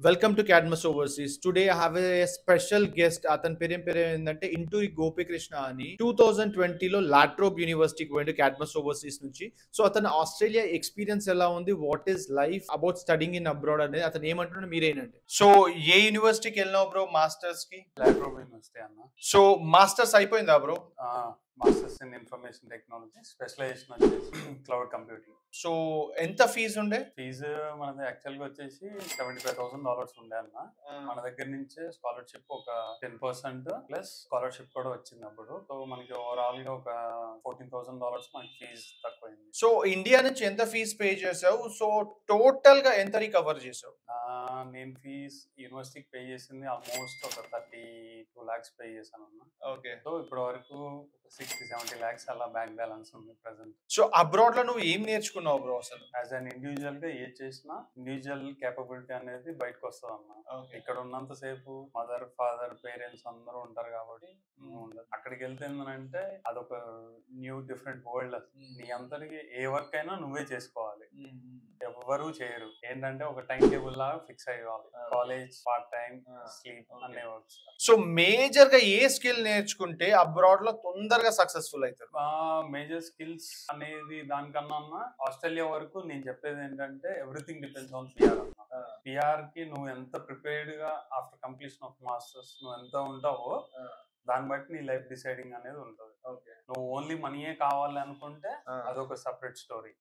Welcome to Cadmus Overseas. Today I have a special guest. అతని పేరు ఏంటంటే ఇంటూరి గోపికృష్ణ అని 2020లో లాట్రోబ్ యూనివర్సిటీకి పోయిండు క్యాడ్మస్ ఓవర్సీస్ నుంచి. సో అతను ఆస్ట్రేలియా ఎక్స్పీరియన్స్ ఎలా ఉంది, what is life about studying in abroad అనేది అతను ఏమంటున్నాడు మీరేనండి. సో ఏ యూనివర్సిటీకి వెళ్ళినావు బ్రో మాస్టర్స్ కి? లాట్రోబ్ యూనివర్సిటీ అన్న. సో మాస్టర్స్ అయిపోయిందా bro? Masters in information technology, specialisation వచ్చేసి క్లౌడ్ కంప్యూటింగ్. సో ఎంత ఫీజు ఉండే? ఫీజు మనది యాక్చువల్గా వచ్చేసి $75,000 ఉండే అన్న. మన దగ్గర నుంచే స్కాలర్షిప్ ఒక 10% ప్లస్ స్కాలర్షిప్ కూడా వచ్చింది అప్పుడు. సో మనకి ఓవరాల్ గా ఒక $14,000 మనకి ఫీజు తక్కువైంది. సో ఇండియా నుంచి ఎంత ఫీజు పే చేసావు? సో టోటల్ గా ఎంత రికవర్ చేసావు? నేను ఫీజ్ యూనివర్సిటీకి పే చేసింది ఆల్మోస్ట్ ఒక 32 lakhs పే చేశాను అన్న. ఓకే. సో ఇప్పటి వరకు 60-70 lakhs అలా బ్యాంక్ బ్యాలెన్స్ ఉంది ప్రెసెంట్. సో అబ్రాడ్ లో నువ్వు ఏం నేర్చుకున్నావు బ్రో అసలు? యాజ్ అన్ ఇండివిజువల్ గా ఏ చేసినా ఇండివిజువల్ కేపబిలిటీ అనేది బయటకు వస్తుంది అన్న. ఇక్కడ ఉన్నంత సేపు మదర్ ఫాదర్ పేరెంట్స్ అందరూ ఉంటారు కాబట్టి అక్కడికి వెళ్తే ఏంటంటే అదొక న్యూ డిఫరెంట్ వరల్డ్. నీ అంతటికి ఏ వర్క్ అయినా నువ్వే చేసుకోవాలి, ఎవరు చేయరు. ఏంటంటే ఒక టైం టేబుల్ లాగా ఫిక్స్ అయ్యాలి. కాలేజ్, పార్ట్ టైం, స్లీప్ అనే వర్క్స్. సో మేజర్ గా ఏ స్కిల్ నేర్చుకుంటే అబ్రాడ్ లో తొందరగా సక్సెస్ఫుల్ అవుతారు? మేజర్ స్కిల్స్ అనేది దానికన్నా ఆస్ట్రేలియా వరకు నేను చెప్పేది ఏంటంటే ఎవ్రీథింగ్ డిపెండ్స్ ఆన్ పిఆర్ అన్న. పిఆర్ కి నువ్వు ఎంత ప్రిపేర్డ్ గా ఆఫ్టర్ కంప్లీషన్ ఆఫ్ మాస్టర్స్ నువ్వు ఎంత ఉంటావో దాన్ని బట్టి నీ లైఫ్ డిసైడింగ్ అనేది ఉంటుంది. నువ్వు ఓన్లీ మనీయే కావాలి అనుకుంటే అదొక సపరేట్ స్టోరీ.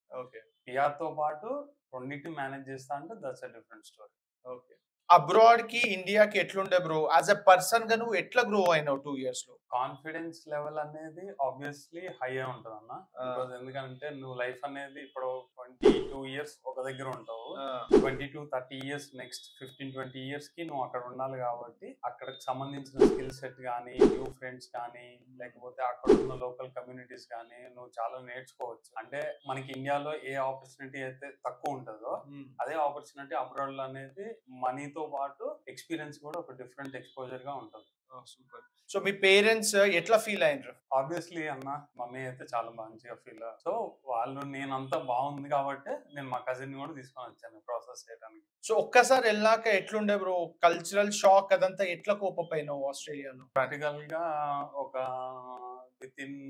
పిఆర్ తో పాటు రెండింటిని మేనేజ్ చేస్తా అంటే that's a different story. Abroad కి ఇండియాకి ఎట్లుండే బ్రో? యాజ్ ఎ పర్సన్ గా నువ్వు ఎట్లా గ్రో అయినావు 2 years లో? కాన్ఫిడెన్స్ లెవెల్ అనేది ఆబ్వియస్లీ హై ఉంటుంది అన్న. బికాజ్ ఎందుకంటే నువ్వు లైఫ్ అనేది ఇప్పుడు 22 years ఒక దగ్గర ఉంటావు, 22-30 years నెక్స్ట్ 15-20 years కి నువ్వు అక్కడ ఉండాలి. కాబట్టి అక్కడికి సంబంధించిన స్కిల్ సెట్ కానీ, న్యూ ఫ్రెండ్స్ కానీ, లేకపోతే అక్కడ ఉన్న లోకల్ కమ్యూనిటీస్ కానీ నువ్వు చాలా నేర్చుకోవచ్చు. అంటే మనకి ఇండియాలో ఏ ఆపర్చునిటీ అయితే తక్కువ ఉంటుందో అదే ఆపర్చునిటీ అబ్రాడ్ లో అనేది మనీతో పాటు ఎక్స్పీరియన్స్ కూడా ఒక డిఫరెంట్ ఎక్స్పోజర్ గా ఉంటుంది. సూపర్. సో మీ పేరెంట్స్ ఎట్లా ఫీల్ అయ్యారు? ఆబ్వియస్లీ అన్న, మమ్మీ అయితే చాలా మంచిగా ఫీల్. సో వాళ్ళు నేనంతా బాగుంది కాబట్టి నేను మా కజిన్ కూడా తీసుకొని వచ్చాను ప్రాసెస్ చేయడానికి. సో ఒక్కసారి వెళ్ళాక ఎట్లుండే బ్రో? కల్చరల్ షాక్ అదంతా ఎట్లా కోపపోయినావు ఆస్ట్రేలియాలో? ప్రాక్టికల్ గా ఒక విత్ ఇన్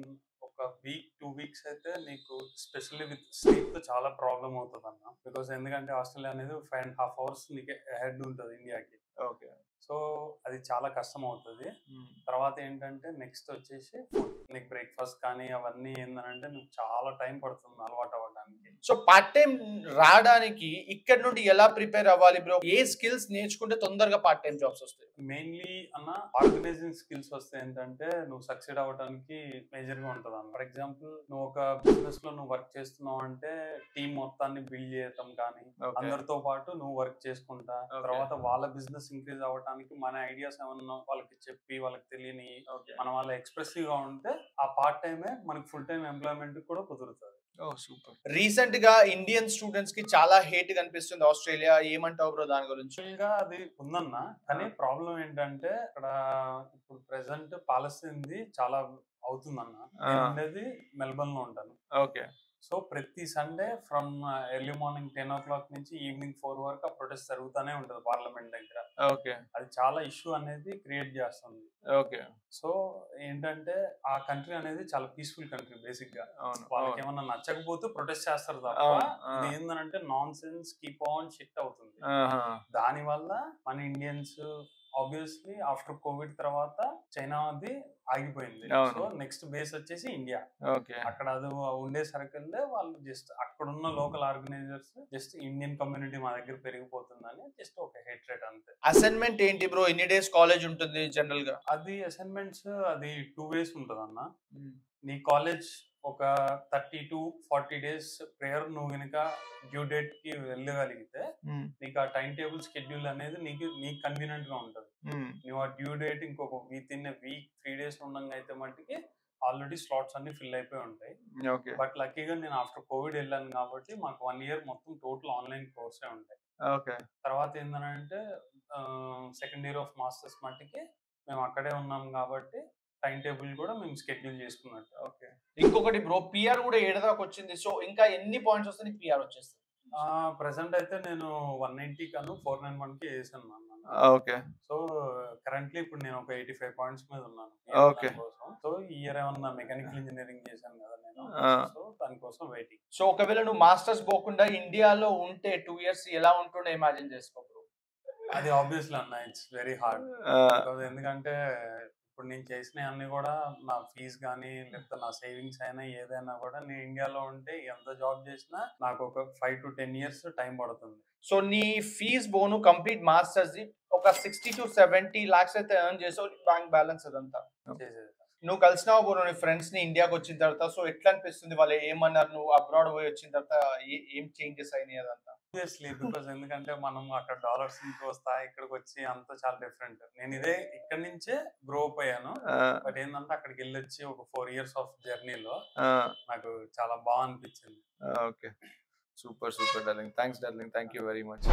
ఒక వీక్ 2 weeks అయితే నీకు స్పెషల్లీ విత్ స్లీప్ తో చాలా ప్రాబ్లం అవుతుంది అన్న. బికాస్ ఎందుకంటే ఆస్ట్రేలియా అనేది 5.5 hours నీకు హెడ్ ఉంటుంది ఇండియాకి. ఓకే. సో అది చాలా కష్టం అవుతుంది. తర్వాత ఏంటంటే నెక్స్ట్ వచ్చేసి ఫుడ్, నీకు బ్రేక్ఫాస్ట్ కానీ అవన్నీ ఏంటంటే నీకు చాలా టైం పడుతుంది అలవాటు అవ్వడానికి. సో పార్ట్ టైం రావడానికి ఇక్కడ నుండి ఎలా ప్రిపేర్ అవ్వాలి బ్రో? ఏ స్కిల్స్ నేర్చుకుంటే తొందరగా పార్ట్ టైం జాబ్స్ వస్తాయి? మెయిన్లీ అన్న ఆర్గనైజింగ్ స్కిల్స్ వస్తే ఏంటంటే నువ్వు సక్సెడ్ అవ్వడానికి మేజర్ గా ఉంటుంది అన్న. ఫర్ ఎగ్జాంపుల్ నువ్వు ఒక బిజినెస్ లో నువ్వు వర్క్ చేస్తున్నావు అంటే టీం మొత్తాన్ని బిల్డ్ చేయటం కానీ, అందరితో పాటు నువ్వు వర్క్ చేసుకుంటా తర్వాత వాళ్ళ బిజినెస్ ఇంక్రీజ్ అవ్వడానికి మన ఐడియాస్ ఏమన్నా వాళ్ళకి చెప్పి వాళ్ళకి తెలియని మన వాళ్ళ ఎక్స్ప్రెసివ్ గా ఉంటే ఆ పార్ట్ టైమే మనకి ఫుల్ టైం ఎంప్లాయ్మెంట్ కూడా కుదురుతుంది. సూపర్. రీసెంట్ గా ఇండియన్ స్టూడెంట్స్ కి చాలా హేట్ కనిపిస్తుంది ఆస్ట్రేలియా, ఏమంటావు బ్రో దాని గురించి? అది ఉందన్న, కానీ ప్రాబ్లం ఏంటంటే ఇక్కడ ఇప్పుడు ప్రెసెంట్ పాలస్తీన్ది చాలా అవుతుందన్న. అనేది మెల్బర్న్ లో ఉంటాను. ఓకే. సో ప్రతి Sunday from early morning 10 o'clock నుంచి ఈవినింగ్ 4 వరకు ఆ ప్రొటెస్ట్ జరుగుతూనే ఉంటుంది పార్లమెంట్ దగ్గర. ఓకే. అది చాలా ఇష్యూ అనేది క్రియేట్ చేస్తుంది. ఓకే. సో ఏంటంటే ఆ కంట్రీ అనేది చాలా పీస్ఫుల్ కంట్రీ బేసిక్ గా. వాళ్ళకి ఏమన్నా నచ్చకపోతే ప్రొటెస్ట్ చేస్తారు తప్ప ఇది ఏంటంటే non sense keep on shit అవుతుంది. దాని వల్ల మన ఇండియన్స్ ఆబ్వియస్లీ ఆఫ్టర్ కోవిడ్ తర్వాత చైనా అది ఆగిపోయింది. సో నెక్స్ట్ బేస్ వచ్చేసి ఇండియా. అక్కడ అది ఉండే సర్కిల్ వాళ్ళు జస్ట్ అక్కడ ఉన్న local organisers just Indian community మా దగ్గర పెరిగిపోతుందని జస్ట్ ఒక హేట్రేట్ అంతే. అసైన్మెంట్ ఏంటి బ్రో? ఎన్ని డేస్ కాలేజ్ ఉంటుంది జనరల్ గా? అది అసైన్మెంట్స్ అది 2 ways ఉంటుంది అన్న. నీ కాలేజ్ ఒక 30-40 days ప్రేయర్ నువ్వు కనుక డ్యూ డేట్ కి వెళ్ళగలిగితే నీకు ఆ టైం టేబుల్ షెడ్యూల్ అనేది నీకు కన్వీనియంట్ గా ఉంటుంది. నువ్వు ఆ డ్యూ డేట్ ఇంకొక విత్ ఇన్ వీక్ 3 days ఉండగా అయితే మట్టికి ఆల్రెడీ స్లాట్స్ అన్ని ఫిల్ అయిపోయి ఉంటాయి. బట్ లక్కీగా నేను ఆఫ్టర్ కోవిడ్ వెళ్ళాను కాబట్టి మాకు 1 year మొత్తం టోటల్ ఆన్లైన్ కోర్సే ఉంటాయి. తర్వాత ఏంటంటే సెకండ్ ఇయర్ ఆఫ్ మాస్టర్స్ మట్టికి మేము అక్కడే ఉన్నాం కాబట్టి టైం టేబుల్ కూడా మేము షెడ్యూల్ చేసుకున్నట్టు. ఇంకొకటి బ్రో, పిఆర్ కూడా 7 దాకా వచ్చింది. సో ఇంకా ఎన్ని పాయింట్స్ వస్తే నీకు పిఆర్ వచ్చేస్తుంది? ప్రెసెంట్ అయితే నేను 190 కను 491కి వేసాను అన్న. ఓకే. సో కరెంట్లీ ఇప్పుడు నేను ఒక 85 పాయింట్స్ మీద ఉన్నాను ఓకే. కోసం. సో ఈ ఇయర్ ఏమన్నా మెకానికల్ ఇంజనీరింగ్ చేశాను కదా నేను. సో దానికోసం వెయిటింగ్. సో ఒకవేళ నువ్వు మాస్టర్స్ పోకుండా ఇండియాలో ఉంటే 2 ఇయర్స్ ఎలా ఉంటుండే ఇమాజిన్ చేసుకో బ్రో. అది ఆబ్వియస్లీ అన్న ఇట్స్ వెరీ హార్డ్. ఎందుకంటే ఇప్పుడు నేను చేసిన అన్ని కూడా నా ఫీజ్ కానీ లేకపోతే నా సేవింగ్స్ అయినా ఏదైనా కూడా నేను ఇండియాలో ఉంటే ఎంత జాబ్ చేసినా నాకు ఒక 5 to 10 years టైం పడుతుంది. సో నీ ఫీజ్ బోను కంప్లీట్ మాస్టర్స్ ఒక 60 to 70 lakhs అయితే ఎర్న్ చేసావు, బ్యాంక్ బ్యాలెన్స్ అదంతా. చేసేది. నువ్వు కలిసినావు బ్రో నీ ఫ్రెండ్స్ ని ఇండియాకి వచ్చిన తర్వాత. సో ఎట్లా అనిపిస్తుంది, వాళ్ళు ఏమన్నారు నువ్వు అబ్రాడ్ పోయి వచ్చిన తర్వాత, ఏం చేంజెస్ అయినాయి అదంతా? ఆబ్వియస్లీ బికాస్ ఎందుకంటే మనం అక్కడ డాలర్స్ నుంచి వస్తా ఇక్కడికి వచ్చి అంతా చాలా డిఫరెంట్. నేను ఇదే ఇక్కడ నుంచే గ్రో అప్ అయ్యాను. బట్ ఏంటంటే అక్కడికి వెళ్ళి వచ్చి ఒక 4 years ఆఫ్ జర్నీలో నాకు చాలా బాగా అనిపించింది. Okay, super darling. Thanks darling, thank you very much.